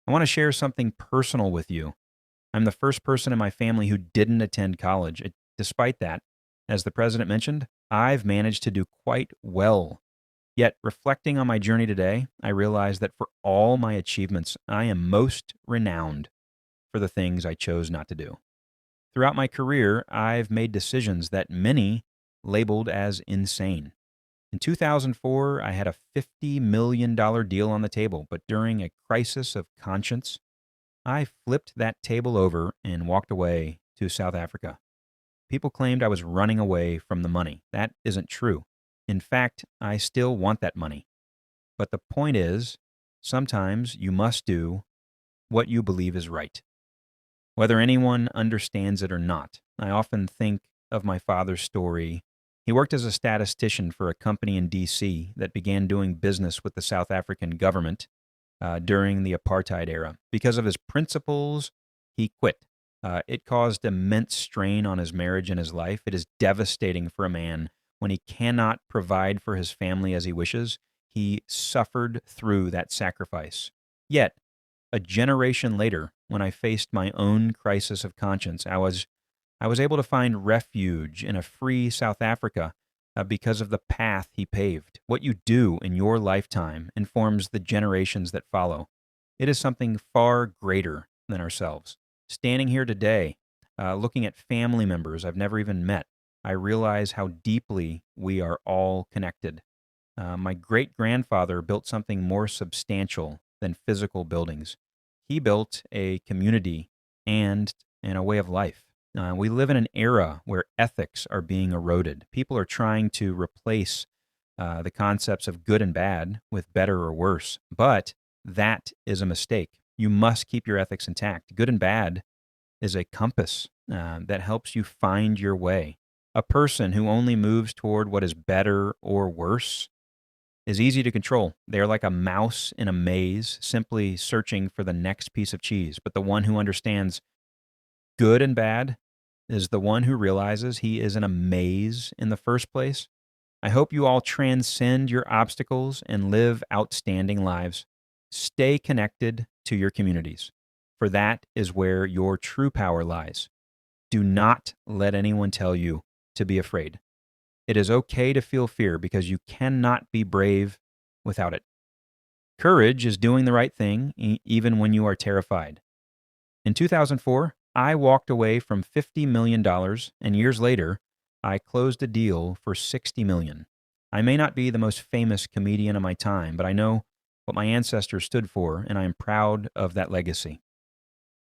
I want to share something personal with you. I'm the first person in my family who didn't attend college. Despite that, as the president mentioned, I've managed to do quite well. Yet, reflecting on my journey today, I realize that for all my achievements, I am most renowned for the things I chose not to do. Throughout my career, I've made decisions that many labeled as insane. In 2004, I had a $50 million deal on the table, but during a crisis of conscience, I flipped that table over and walked away to South Africa. People claimed I was running away from the money. That isn't true. In fact, I still want that money. But the point is, sometimes you must do what you believe is right, whether anyone understands it or not. I often think of my father's story. He worked as a statistician for a company in D.C. that began doing business with the South African government during the apartheid era. Because of his principles, he quit. It caused immense strain on his marriage and his life. It is devastating for a man when he cannot provide for his family as he wishes. He suffered through that sacrifice. Yet, a generation later, when I faced my own crisis of conscience, I was able to find refuge in a free South Africa because of the path he paved. What you do in your lifetime informs the generations that follow. It is something far greater than ourselves. Standing here today, looking at family members I've never even met, I realize how deeply we are all connected. My great grandfather built something more substantial than physical buildings. He built a community and a way of life. We live in an era where ethics are being eroded. People are trying to replace the concepts of good and bad with better or worse. But that is a mistake. You must keep your ethics intact. Good and bad is a compass that helps you find your way. A person who only moves toward what is better or worse is easy to control. They are like a mouse in a maze, simply searching for the next piece of cheese. But the one who understands good and bad is the one who realizes he is in a maze in the first place. I hope you all transcend your obstacles and live outstanding lives. Stay connected to your communities, for that is where your true power lies. Do not let anyone tell you to be afraid. It is okay to feel fear because you cannot be brave without it. Courage is doing the right thing even when you are terrified. In 2004, I walked away from $50 million, and years later, I closed a deal for $60 million. I may not be the most famous comedian of my time, but I know what my ancestors stood for, and I am proud of that legacy.